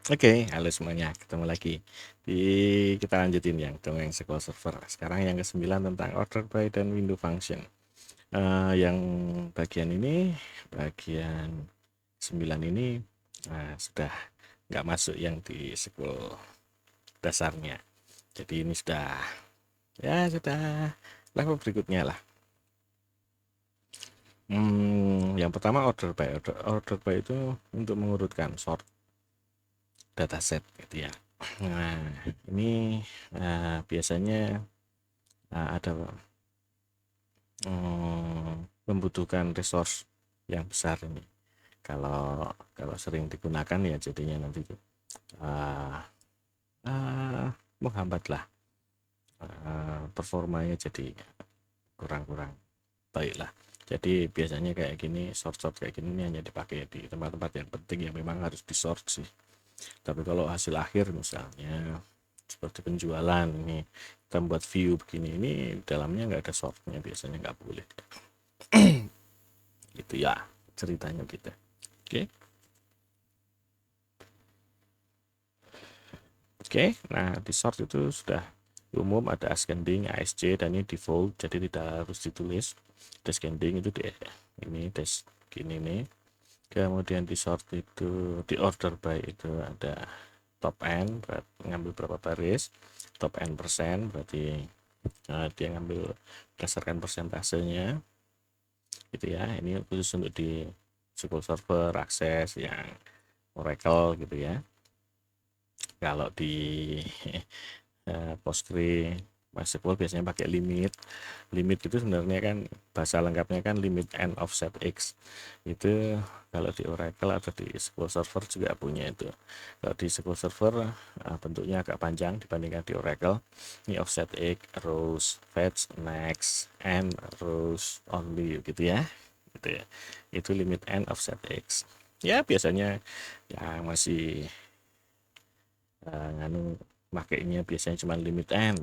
Oke, halo semuanya, ketemu lagi. Di kita lanjutin yang dongeng SQL Server. Sekarang yang ke-9 tentang order by dan window function. Yang bagian ini, bagian 9 ini sudah nggak masuk yang di SQL dasarnya. Jadi ini sudah level berikutnya lah. Yang pertama order by. Order by itu untuk mengurutkan sort dataset gitu ya. Nah, ini biasanya ada membutuhkan resource yang besar ini. Kalau kalau sering digunakan ya jadinya nanti uh, uh, menghambat lah, performanya jadi kurang-kurang baik lah. Jadi biasanya kayak gini, sort-sort kayak gini ini hanya dipakai di tempat-tempat yang penting yang memang harus di sort sih. Tapi kalau hasil akhir misalnya seperti penjualan ini, kita membuat view begini, ini dalamnya nggak ada sortnya, biasanya nggak boleh. Gitu ya ceritanya kita. Oke. Oke, nah di sort itu sudah umum, ada ascending, ASC, dan ini default, jadi tidak harus ditulis. Descending itu ini gini nih. Kemudian di sort itu di order by itu ada top n, berarti ngambil berapa baris, top n persen berarti dia ngambil berdasarkan persentasenya gitu ya. Ini khusus untuk di SQL Server, Access yang Oracle gitu ya. Kalau di Postgre, MySQL biasanya pakai limit. Limit itu sebenarnya kan bahasa lengkapnya kan limit and offset x. Itu kalau di Oracle atau di SQL Server juga punya itu. Kalau di SQL Server bentuknya agak panjang dibandingkan di Oracle. Ini offset x, rows, fetch, next, and rows only gitu ya. Gitu ya. Itu limit and offset x. Ya biasanya yang masih nganu makainya biasanya cuma limit n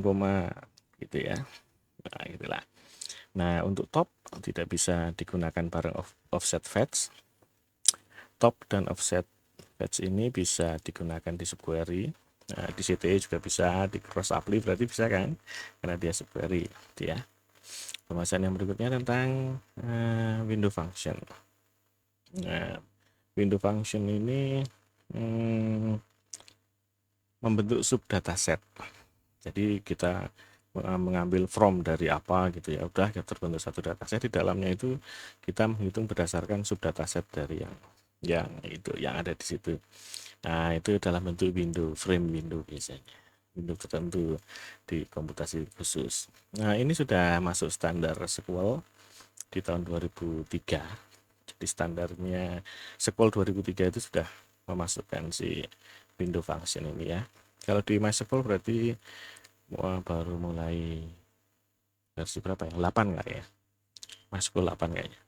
koma gitu ya. Nah, gitulah. Nah, untuk top tidak bisa digunakan bareng offset fetch. Top dan offset fetch ini bisa digunakan di subquery. Nah, di CTE juga bisa, di cross apply berarti bisa kan, karena dia subquery gitu ya. Pembahasan yang berikutnya tentang window function. Nah, window function ini membentuk subdataset. Jadi kita mengambil from dari apa gitu ya, udah kita terbentuk satu dataset, di dalamnya itu kita menghitung berdasarkan subdataset dari yang itu yang ada di situ. Nah, itu dalam bentuk window, frame window biasanya, window tertentu di komputasi khusus. Nah, ini sudah masuk standar SQL di tahun 2003. Jadi standarnya SQL 2003 itu sudah memasukkan si window function ini ya. Kalau di MySQL berarti baru mulai versi berapa ya? 8 nggak ya? MySQL 8 kayaknya.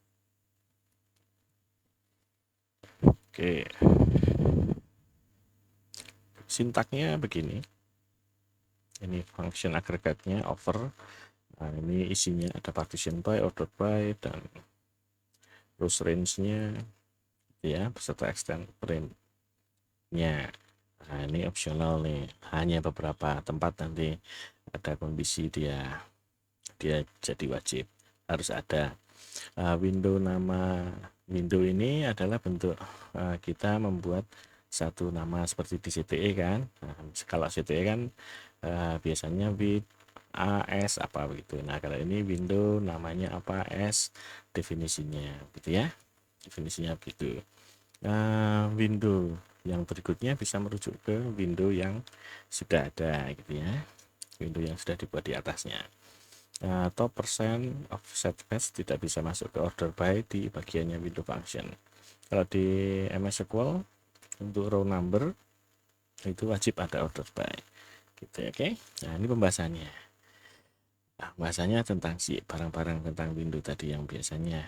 Oke, sintaknya begini. Ini function agregatnya over. Nah, ini isinya ada partition by, order by, dan rows range-nya ya, beserta extend frame-nya. Nah, ini opsional nih, hanya beberapa tempat nanti ada kondisi dia jadi wajib harus ada. Nama window ini adalah bentuk kita membuat satu nama seperti di CTE kan. Nah, kalau CTE kan biasanya with AS apa begitu. Nah, kalau ini window namanya apa, S definisinya gitu ya. Definisinya begitu. Window yang berikutnya bisa merujuk ke window yang sudah ada gitu ya. Window yang sudah dibuat di atasnya. Top percent offset fetch tidak bisa masuk ke order by di bagiannya window function. Kalau di MS SQL untuk row number itu wajib ada order by gitu ya. Oke. Nah, ini pembahasannya. Bahasanya tentang si barang-barang tentang window tadi yang biasanya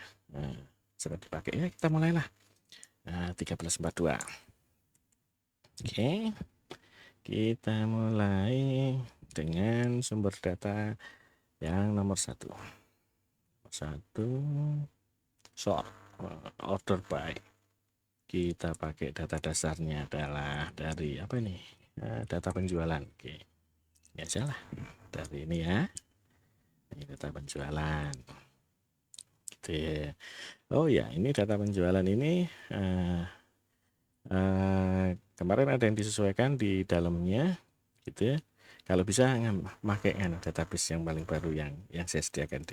sering dipakai. Ya, kita mulailah. 1342. Oke, kita mulai dengan sumber data yang nomor satu. Sort order by. kita pakai data dasarnya adalah dari apa ini, data penjualan. Oke, ya salah dari ini ya, ini data penjualan gitu ya. Oh ya, ini data penjualan ini kemarin ada yang disesuaikan di dalamnya gitu ya. Kalau bisa pakai database yang paling baru yang saya sediakan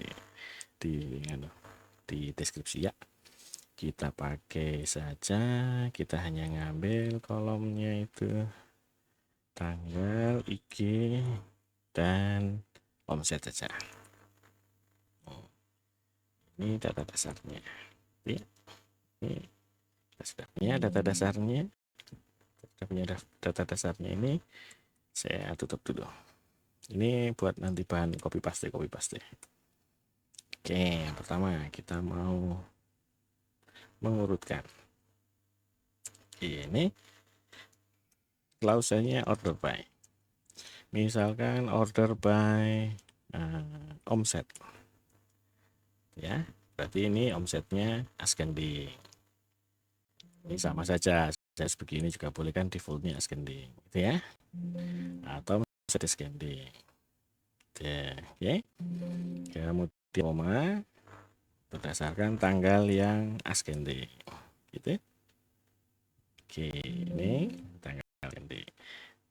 di deskripsi ya. Kita pakai saja, kita hanya ngambil kolomnya itu tanggal, IG, dan omset saja. Ini data dasarnya. Ini sudah punya data dasarnya. Sudah punya data dasarnya ini. Saya tutup dulu. Ini buat nanti bahan copy paste. Oke, yang pertama kita mau mengurutkan. Ini klausanya order by. Misalkan order by omset. Ya, berarti ini omsetnya ascending. Ini sama saja, saya begini juga boleh kan, defaultnya ascending, gitu ya. Atau set ascending. Oke. Kemudian koma berdasarkan tanggal yang ascending, gitu. Oke, ini tanggal ascending.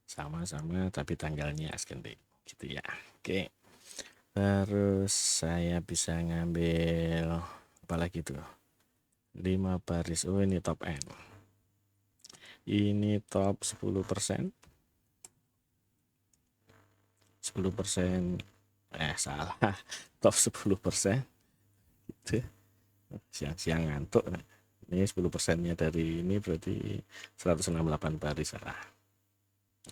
Sama-sama tapi tanggalnya ascending, gitu ya. Oke. Terus saya bisa ngambil apa lagi tuh? 5 baris. Oh, ini top N. Ini top 10%. 10%. Salah. Top 10%. Gitu. Siang-siang ngantuk. Ini 10%-nya dari ini berarti 168 baris salah.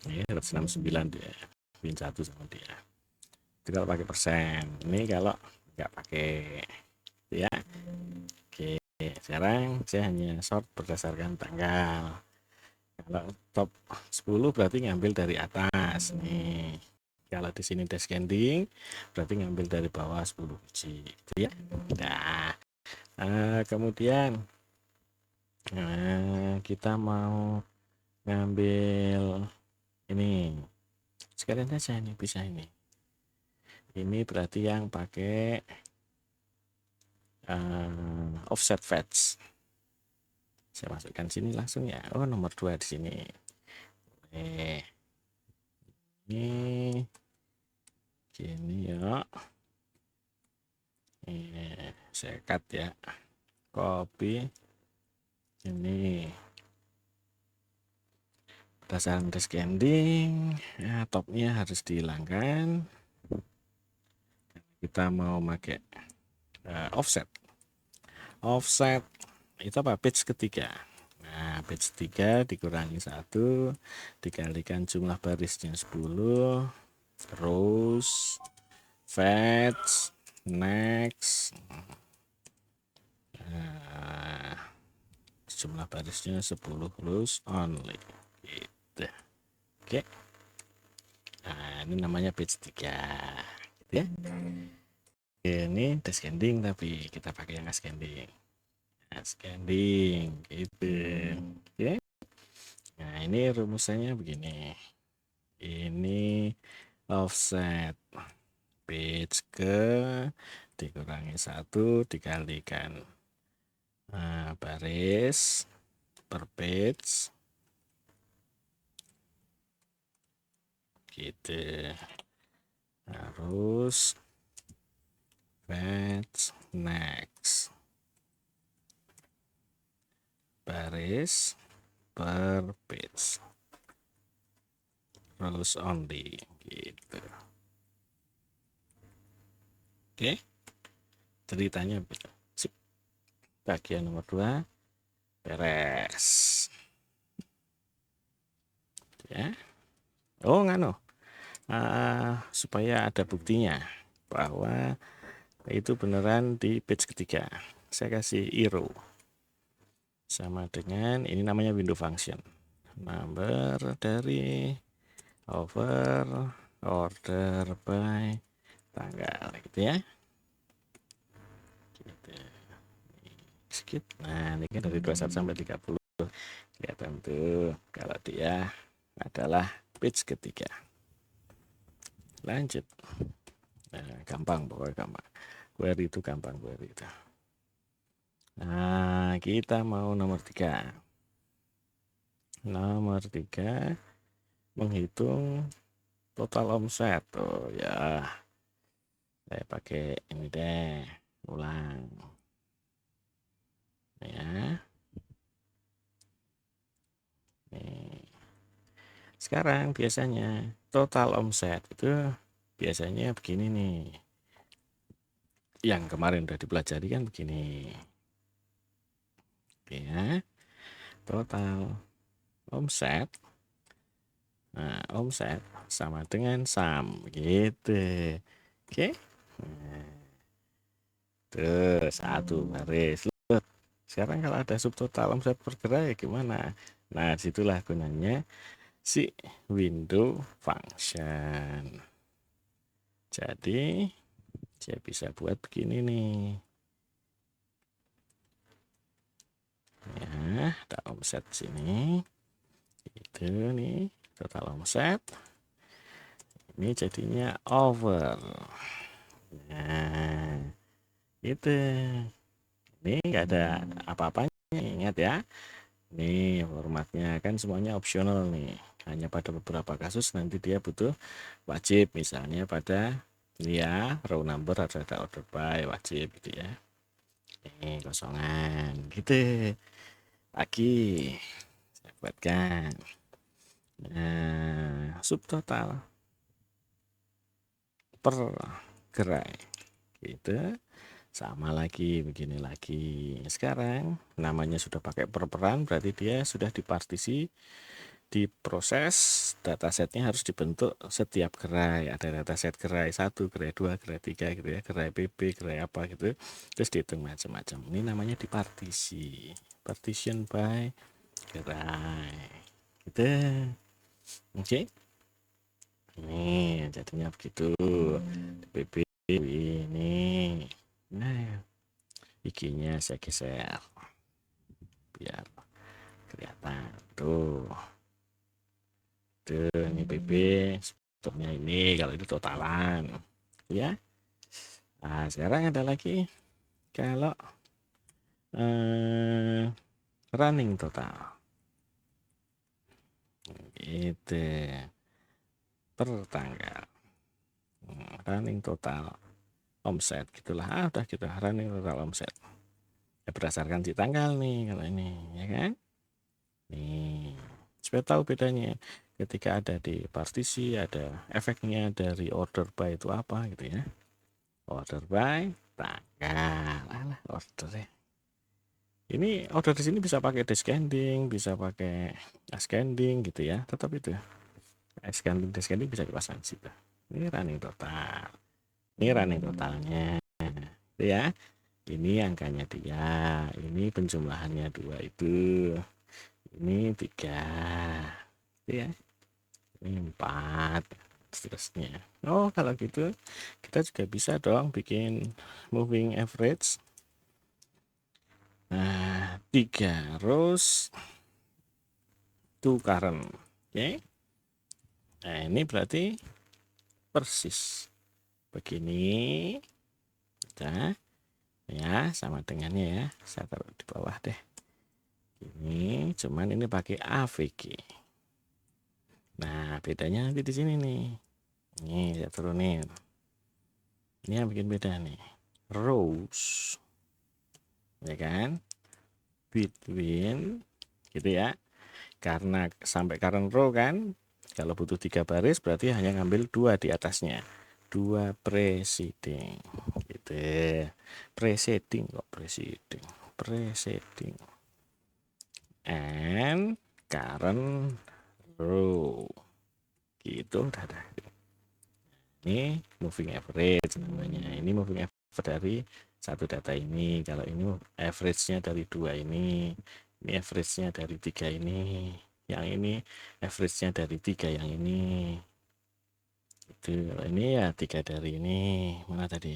Ini 169 dia. Pin 1 sama dia. Itu kalau pakai persen. Ini kalau nggak pakai ya. Oke, sekarang saya hanya sort berdasarkan tanggal. Kalau top 10 berarti ngambil dari atas nih. Kalau di sini descending berarti ngambil dari bawah 10 biji, gitu ya. Nah, kemudian kita mau ngambil ini. Sekalian saja ini bisa ini. Ini berarti yang pakai offset fetch. Saya masukkan sini langsung ya. Oh, nomor 2 di sini. Ini gini ya. Saya cut ya. Copy. Ini berdasarkan descending, ya, topnya harus dihilangkan. Kita mau pakai offset. Offset itu apa? Page ketiga. Nah, page 3 dikurangi 1 dikalikan jumlah barisnya 10, rows, fetch, next, jumlah barisnya 10 rows only, gitu. Oke. Nah, ini namanya page 3, gitu ya. Ini descending tapi kita pakai yang ascending. Ascending gitu. Oke. Nah, ini rumusannya begini. Ini offset page ke dikurangi 1 dikalikan baris per page gitu. Harus fetch next baris per page rows only gitu. Oke, ceritanya begitu. Sip. Bagian nomor 2 beres ya. Oh, ngano, supaya ada buktinya bahwa itu beneran di page ketiga, saya kasih arrow sama dengan ini, namanya window function, number dari over order by tanggal, gitu ya. Gitu. Skip. Nah, ini kan dari 21 sampai 30. kelihatan tuh kalau dia adalah page ketiga. Lanjut. Nah, gampang, pokoknya gampang. Query itu gampang, query itu. Nah, kita mau nomor 3. Nomor 3 menghitung total omset. Oh ya, saya pakai ini deh, ulang ya. Nih. Sekarang biasanya total omset itu biasanya begini nih. Yang kemarin udah dipelajari kan begini. Ya, total omset. Nah, omset sama dengan sum gitu. Oke. Nah, tuh satu baris. Sekarang kalau ada subtotal omset per gerai gimana? Nah, disitulah gunanya si window function. Jadi saya bisa buat begini nih. Ya, ada omset sini. Itu nih, total omset. Ini jadinya over. Nah, itu. Ini nggak ada apa-apanya, ingat ya. Nih formatnya kan semuanya opsional nih. Hanya pada beberapa kasus nanti dia butuh wajib, misalnya pada ya row number harus ada order by wajib gitu ya. Ini kosongan gitu. Lagi saya buatkan. Nah, subtotal per gerai gitu. Sama lagi, begini lagi. Sekarang namanya sudah pakai perperan, berarti dia sudah dipartisi, diproses, datasetnya harus dibentuk setiap gerai. Ada dataset gerai 1, gerai 2, gerai 3 gitu ya, gerai PB, gerai apa gitu. Terus dihitung macam-macam. Ini namanya dipartisi. Partition by gerai. Gitu. Oke. Ini jadinya begitu. PB ini. Nah, IG-nya saya geser biar kelihatan tuh ini PB sebetulnya ini kalau itu totalan ya. Nah, sekarang ada lagi kalau running total itu per tanggal, running total omset gitulah. Udah kita running total omset ya, berdasarkan si tanggal nih kalau ini ya kan. Nih, supaya tahu bedanya ketika ada di partisi, ada efeknya dari order by itu apa gitu ya. Order by tanggal. Alah, order ya. Ini order di sini bisa pakai descending, bisa pakai ascending gitu ya. Tetap itu. Ascending, descending bisa dipasang di situ. Ini running total. Ini running totalnya. Itu ya. Ini angkanya dia. Ini penjumlahannya 2 itu. Ini 3 itu ya, ini 4 seterusnya. Oh kalau gitu kita juga bisa dong bikin moving average. Nah 3 rows to current. Oke. Nah ini berarti persis begini kita ya, sama dengannya ya. Saya taruh di bawah deh. Ini cuman ini pakai AVG. Nah, bedanya nanti di sini nih. Ini saya turunin. Ini yang bikin beda nih. Rows. Ya kan? Between gitu ya. Karena sampai current row kan. Kalau butuh 3 baris berarti hanya ngambil 2 di atasnya. 2 preceding. Gitu. Preceding kok preceding. Preceding. And current row. Gitu udah ada. Ini moving average namanya. Ini moving average dari satu data ini. Kalau ini average-nya dari 2 ini average-nya dari 3 ini, yang ini average-nya dari 3 yang ini. Itu kalau ini ya 3 dari ini. Mana tadi?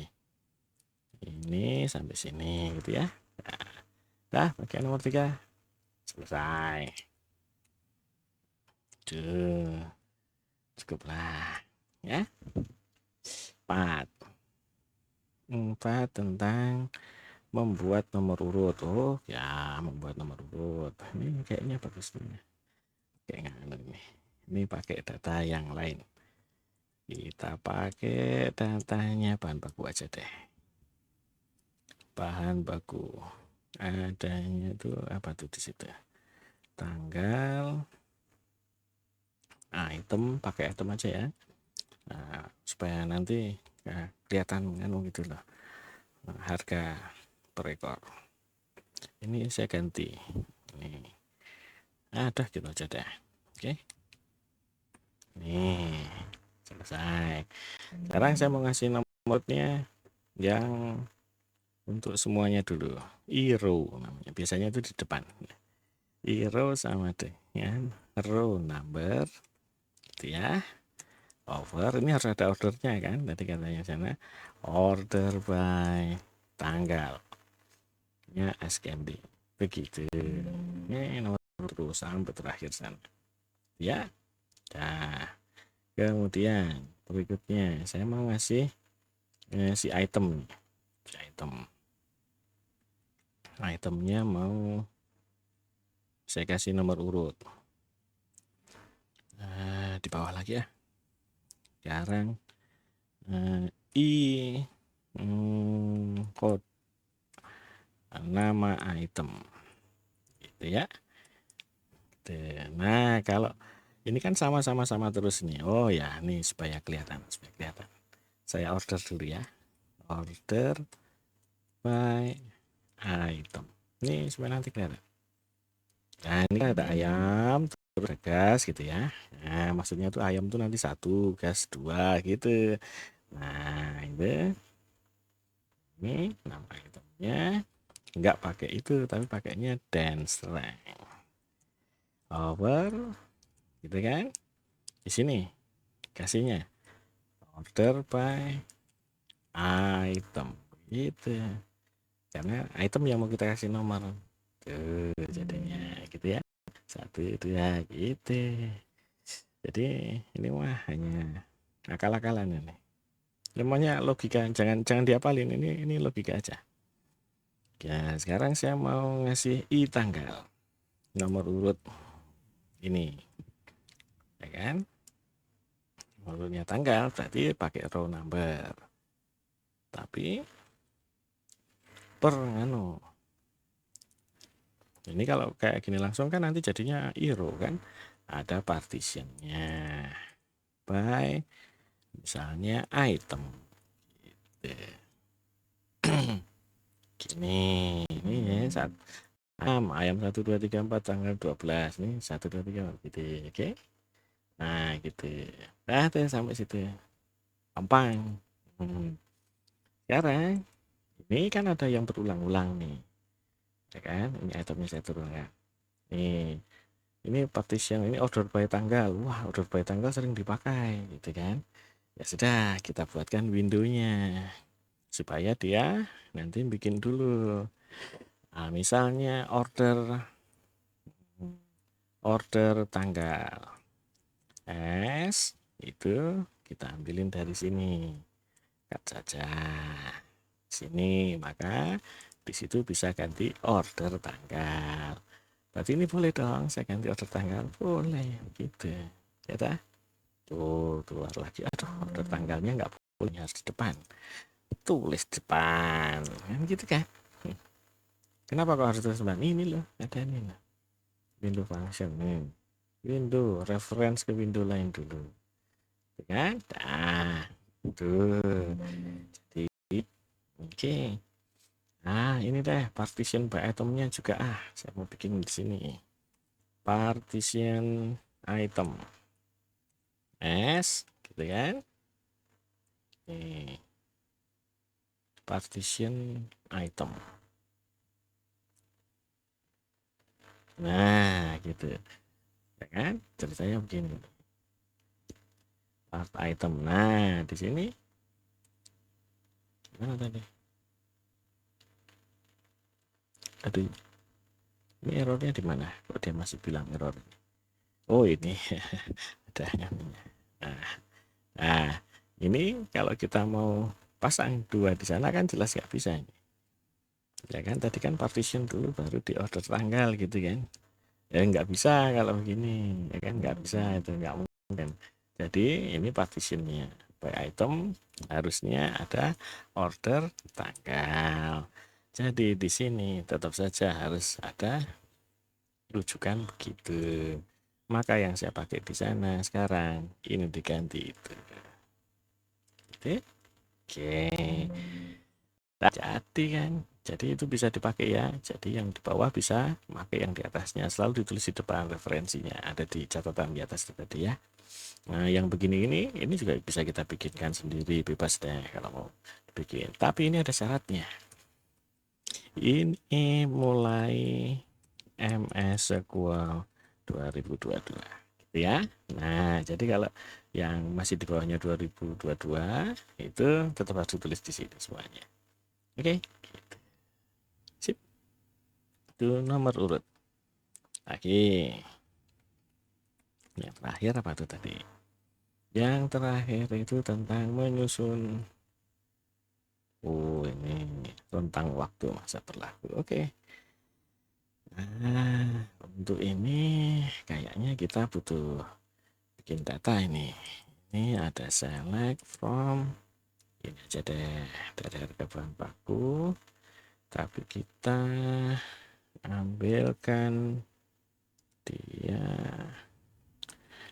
Ini sampai sini gitu ya. Nah, bagian nomor 3 Selesai. Tuh, cukuplah ya. 4 tentang membuat nomor urut. Oh ya, membuat nomor urut. Ini kayaknya bagus nih. Kayak ini pakai data yang lain. Kita pakai datanya bahan baku aja deh. Bahan baku adanya tuh apa tuh di situ? Tanggal, item, pakai item aja ya. Nah, supaya nanti kelihatan kan gitu loh. Harga per ekor. Ini saya ganti. Nih. Ada gitu aja deh. Oke. Nih, selesai. Sekarang saya mau ngasih nomornya yang untuk semuanya dulu. Iro namanya. Biasanya itu di depan. Iro sama dengan row number gitu ya. Over ini harus ada ordernya kan. Tadi katanya sana order by tanggal. Ya SKMD. Begitu. Ini nomor sampai terakhir sana. Ya. Nah, kemudian berikutnya saya mau ngasih si item. Itemnya mau saya kasih nomor urut. Di bawah lagi ya. Sekarang code nama item gitu ya. Nah, kalau ini kan sama-sama terus nih. Oh ya, nih supaya kelihatan. Saya order dulu ya. Order by item. Ini supaya nanti kelihatan. Nah, ini ada ayam terus gas gitu ya. Nah, maksudnya tuh ayam tuh nanti 1, gas 2 gitu. Nah, ini nama itemnya nggak pakai itu, tapi pakainya dance rank. Over gitu kan. Di sini kasihnya order by item gitu. Karena item yang mau kita kasih nomor. Tuh, jadinya gitu ya. 1, 2 gitu. Jadi ini mah hanya akal-akalan ini. Namanya logika, jangan dihafalin, ini logika aja. Ya, sekarang saya mau ngasih tanggal nomor urut ini. Ya kan? Nomor urutnya tanggal berarti pakai row number. Tapi per ini kalau kayak gini langsung kan nanti jadinya iro kan. Ada partitionnya by misalnya item gitu. Gini ini ya ayam 1 2 3 4 tanggal 12 nih 1 2 3 gitu. Oke. Nah gitu. Nah sampai situ gampang. Sekarang ini kan ada yang berulang-ulang nih ya kan, ini itemnya saya turunkan nih. Ini partition, ini order by tanggal. Wah, order by tanggal sering dipakai gitu kan. Ya sudah, kita buatkan windownya supaya dia nanti bikin dulu. Nah, misalnya order tanggal S itu kita ambilin dari sini. Cut saja sini, maka di situ bisa ganti order tanggal. Berarti ini boleh dong, saya ganti order tanggal, boleh gitu ya ta? Tuh keluar lagi, aduh order tanggalnya nggak boleh, harus di depan, tulis depan kan gitu kan. Kenapa kok harus tulis depan? Ini loh ada ini loh, window function window reference ke window lain dulu kan. Nah tuh jadi oke. Nah ini deh partition by itemnya juga, saya mau bikin di sini partition item S gitu kan. Nih partition item, nah gitu ya kan, ceritanya begini part item. Nah di sini mana tadi, aduh Ini errornya di mana? Kok dia masih bilang error? Oh ini ada namanya. Nah, nah, ini kalau kita mau pasang dua di sana kan jelas nggak bisa ini. Ya kan tadi kan partition dulu baru di order tanggal gitu kan. Ya nggak bisa kalau begini, ya kan nggak bisa itu nggak mungkin. Jadi ini partitionnya by item harusnya ada order tanggal. Jadi di sini tetap saja harus ada rujukan begitu. Maka yang saya pakai di sana sekarang ini diganti itu. Oke, oke. Nah, jadi kan, jadi itu bisa dipakai ya. Jadi yang di bawah bisa pakai yang di atasnya. Selalu ditulis di depan referensinya. Ada di catatan di atas itu tadi ya. Nah, yang begini ini juga bisa kita bikinkan sendiri bebas deh kalau mau bikin. Tapi ini ada syaratnya. Ini mulai MS Sequel 2022 gitu ya. Nah, jadi kalau yang masih di bawahnya 2022 itu tetap harus ditulis di sini semuanya. Oke, gitu. Sip. Itu nomor urut. Oke. Yang terakhir apa tuh tadi? Yang terakhir itu tentang menyusun. Oh, ini tentang waktu masa berlaku. Oke. Nah, untuk ini kayaknya kita butuh bikin data ini. Ini ada select from ini aja deh dari harga bahan baku. Tapi kita ambilkan dia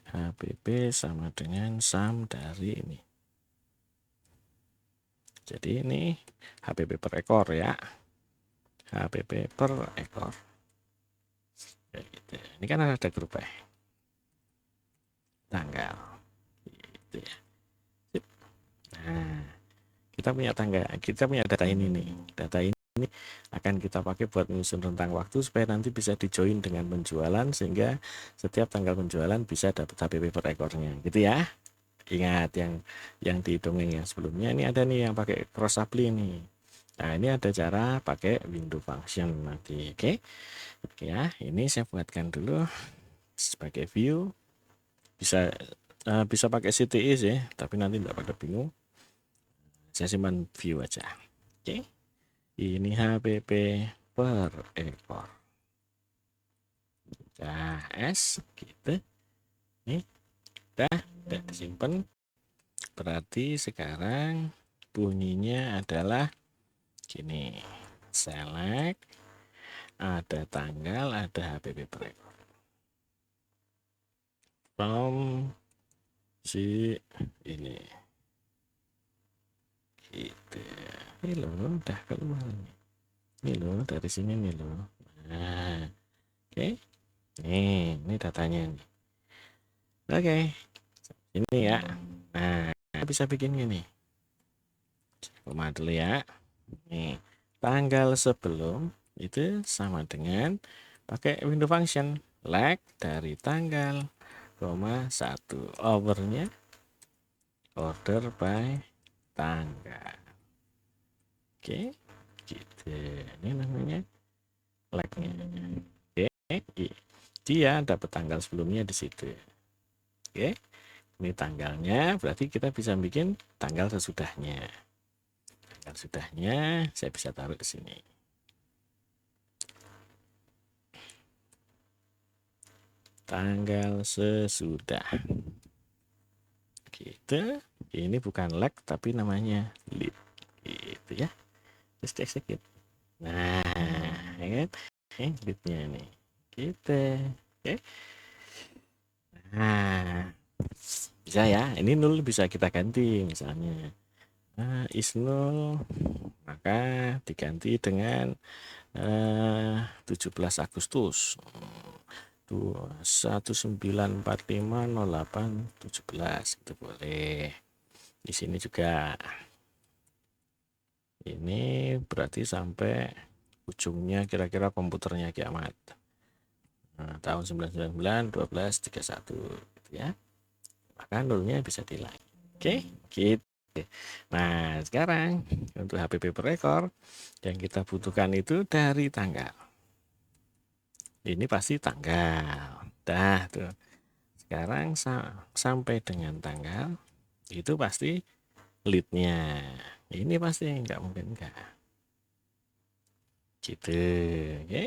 HBB sama dengan sum dari ini. Jadi ini HBB per ekor ya. HBB per ekor. Ya, gitu. Ini kan ada grup tanggal. Gitu ya. Sip. Nah, kita punya data ini nih. Data ini akan kita pakai buat menyusun rentang waktu supaya nanti bisa dijoin dengan penjualan sehingga setiap tanggal penjualan bisa dapat HBB per ekornya gitu ya. Ingat yang di dongeng yang sebelumnya ini ada nih yang pakai cross supply nih. Nah, ini ada cara pakai window function nanti. Oke. Ya, ini saya buatkan dulu sebagai view. Bisa pakai CTE sih, tapi nanti enggak pada bingung. Saya simpan view aja. Oke. Ini HBB per ekor. Nah, S gitu. Nih, udah disimpan. Berarti sekarang bunyinya adalah gini. Select, ada tanggal, ada HBB per ekor. From si ini. Gitu. Ini loh, udah keluar nih. Ini loh, dari sini nih loh. Nah, oke. Ini datanya nih. Oke. Ini ya. Nah, bisa bikin gini. Koma dulu ya. Nih, tanggal sebelum itu sama dengan pakai window function lag dari tanggal, koma 1 overnya order by tanggal. Oke, gitu. Ini namanya lagnya. Oke, dia dapat tanggal sebelumnya di situ. Oke, ini tanggalnya, berarti kita bisa bikin tanggal sesudahnya. Tanggal sesudahnya saya bisa taruh di sini. Tanggal sesudah. Gitu. Ini bukan lag tapi namanya lead. Gitu ya. Terus di execute. Nah, ya kan? Leadnya nih. Gitu. Oke. Nah, bisa ya. Ini nul bisa kita ganti misalnya. Nah, is null maka diganti dengan 17 Agustus. 19450817 itu boleh. Di sini juga. Ini berarti sampai ujungnya kira-kira komputernya kiamat. Nah, tahun 999 1231 gitu ya. Maka nolnya bisa dihilang. Oke, gitu. Nah, sekarang untuk HBB per ekor yang kita butuhkan itu dari tanggal. Ini pasti tanggal. Dah tuh. Sekarang sampai dengan tanggal itu pasti leadnya. Ini pasti nggak mungkin enggak. Gitu, oke.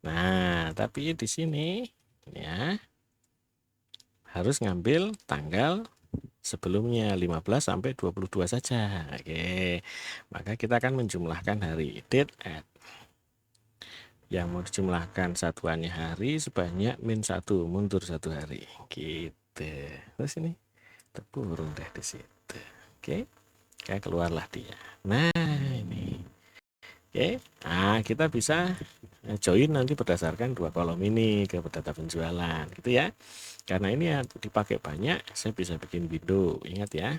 Nah, tapi di sini ya harus ngambil tanggal sebelumnya 15 sampai 22 saja. Oke. Maka kita akan menjumlahkan hari date at. Yang mau dijumlahkan satuannya hari sebanyak -1, mundur 1 hari. Gitu. Terus ini terkurung deh di situ. Oke. Kayak keluarlah dia. Nah, ini. Oke. Nah, kita bisa join nanti berdasarkan 2 kolom ini ke data penjualan, gitu ya. Karena ini ya dipakai banyak, saya bisa bikin window. Ingat ya.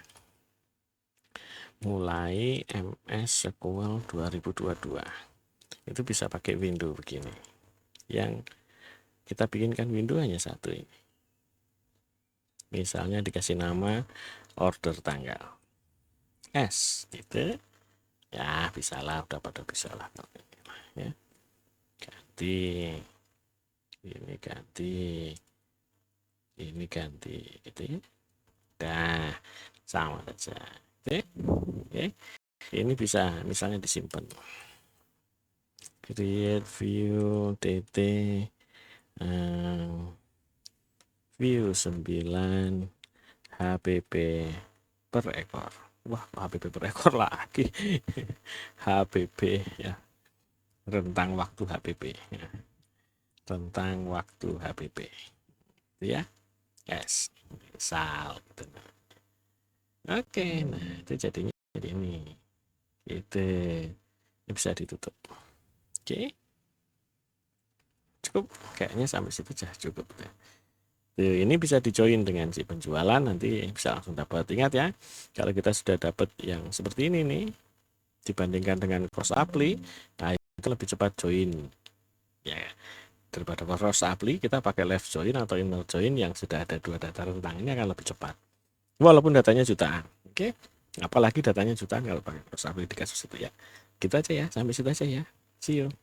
Mulai MS Sequel 2022. Itu bisa pakai window begini. Yang kita bikinkan window hanya satu ini. Misalnya dikasih nama order tanggal S gitu. Ya, bisa lah, udah pada bisa lah. Ya. Ganti. Ini ganti. Ini ganti gitu ya. Dah, sama saja. Oke. Ini bisa misalnya disimpan. Create view tt view 9 HPP per ekor. Wah, HPP per ekor lagi. HPP ya. Rentang waktu HPP ya. Rentang waktu HPP. Itu ya. Yes. Misal gitu. Oke, nah itu jadinya jadi ini. Itu ini bisa ditutup. Oke. Cukup kayaknya sampai situ sudah cukup. Tuh, ini bisa dijoin dengan si penjualan, nanti bisa langsung dapat. Ingat ya, kalau kita sudah dapat yang seperti ini nih dibandingkan dengan cross apply, nah itu lebih cepat join ya. Daripada cross apply kita pakai left join atau inner join yang sudah ada 2 data rentang, ini akan lebih cepat walaupun datanya jutaan. Oke, apalagi datanya jutaan kalau pakai cross apply di kasus itu ya. Kita aja ya, sampai situ aja ya. See you.